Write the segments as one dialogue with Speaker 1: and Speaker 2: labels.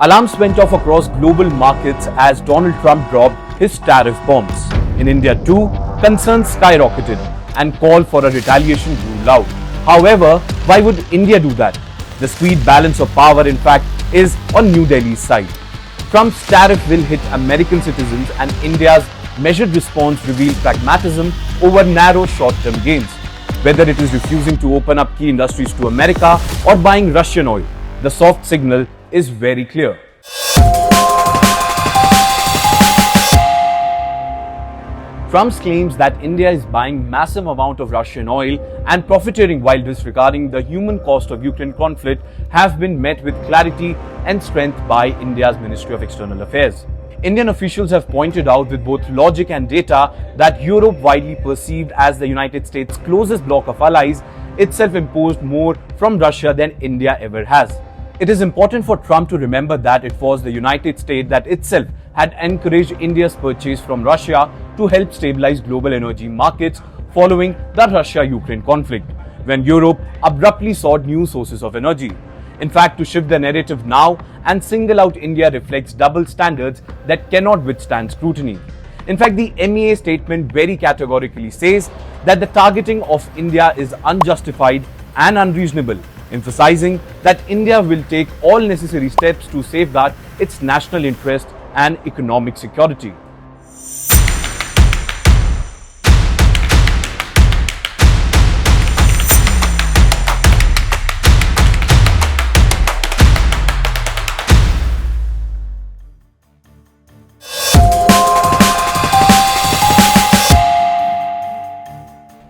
Speaker 1: Alarms went off across global markets as Donald Trump dropped his tariff bombs. In India too, concerns skyrocketed and call for a retaliation grew loud. However, why would India do that? The sweet balance of power, in fact, is on New Delhi's side. Trump's tariff will hit American citizens, and India's measured response revealed pragmatism over narrow short-term gains. Whether it is refusing to open up key industries to America or buying Russian oil, the soft signal is very clear. Trump's claims that India is buying massive amount of Russian oil and profiteering while disregarding the human cost of Ukraine conflict have been met with clarity and strength by India's Ministry of External Affairs. Indian officials have pointed out with both logic and data that Europe, widely perceived as the United States' closest bloc of allies, itself imposed more from Russia than India ever has. It is important for Trump to remember that it was the United States that itself had encouraged India's purchase from Russia to help stabilize global energy markets following the Russia-Ukraine conflict, when Europe abruptly sought new sources of energy. In fact, to shift the narrative now and single out India reflects double standards that cannot withstand scrutiny. In fact, the MEA statement very categorically says that the targeting of India is unjustified and unreasonable, emphasizing that India will take all necessary steps to safeguard its national interest and economic security.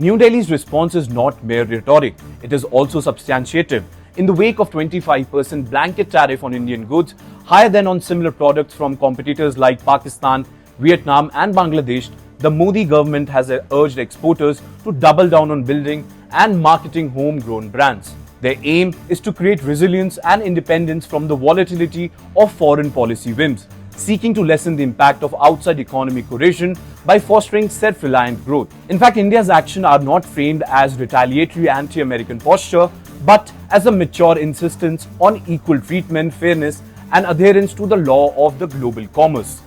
Speaker 1: New Delhi's response is not mere rhetoric, it is also substantiative. In the wake of 25% blanket tariff on Indian goods, higher than on similar products from competitors like Pakistan, Vietnam and Bangladesh, the Modi government has urged exporters to double down on building and marketing homegrown brands. Their aim is to create resilience and independence from the volatility of foreign policy whims, seeking to lessen the impact of outside economic coercion by fostering self-reliant growth. In fact, India's actions are not framed as retaliatory anti-American posture, but as a mature insistence on equal treatment, fairness, and adherence to the law of the global commerce.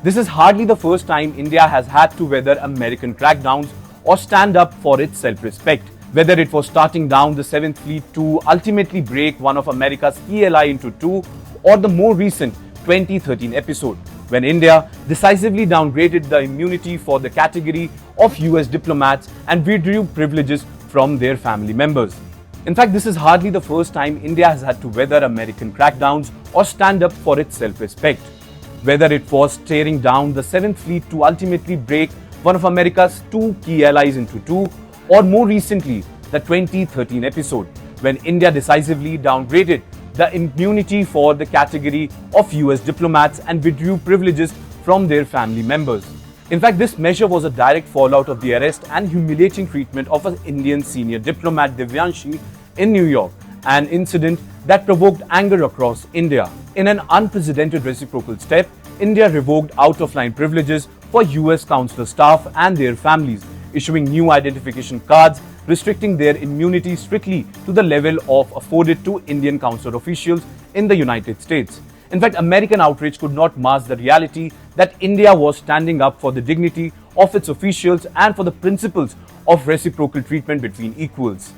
Speaker 1: This is hardly the first time India has had to weather American crackdowns or stand up for its self-respect. Whether it was starting down the 7th Fleet to ultimately break one of America's key allies into two, or the more recent 2013 episode, when India decisively downgraded the immunity for the category of US diplomats and withdrew privileges from their family members. In fact, this is hardly the first time India has had to weather American crackdowns or stand up for its self-respect. Whether it was tearing down the 7th Fleet to ultimately break one of America's two key allies into two, or more recently, the 2013 episode, when India decisively downgraded the immunity for the category of US diplomats and withdrew privileges from their family members. In fact, this measure was a direct fallout of the arrest and humiliating treatment of an Indian senior diplomat Divyanshi in New York, an incident that provoked anger across India. In an unprecedented reciprocal step, India revoked out-of-line privileges for US consular staff and their families, issuing new identification cards, restricting their immunity strictly to the level of afforded to Indian consular officials in the United States. In fact, American outrage could not mask the reality that India was standing up for the dignity of its officials and for the principles of reciprocal treatment between equals.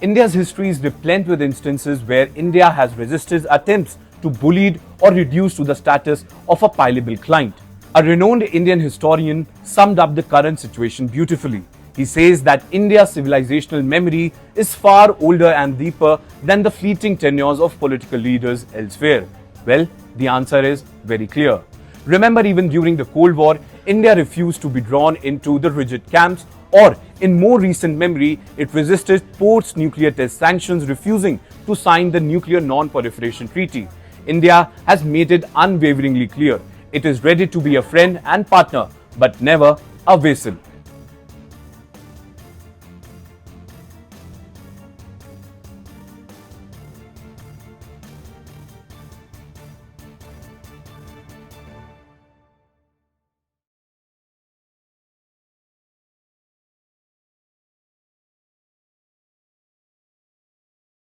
Speaker 1: India's history is replete with instances where India has resisted attempts to bullied or reduced to the status of a pliable client. A renowned Indian historian summed up the current situation beautifully. He says that India's civilizational memory is far older and deeper than the fleeting tenures of political leaders elsewhere. Well, the answer is very clear. Remember, even during the Cold War, India refused to be drawn into the rigid camps, or in more recent memory, it resisted post-nuclear test sanctions, refusing to sign the Nuclear Non-Proliferation Treaty. India has made it unwaveringly clear it is ready to be a friend and partner, but never a vassal.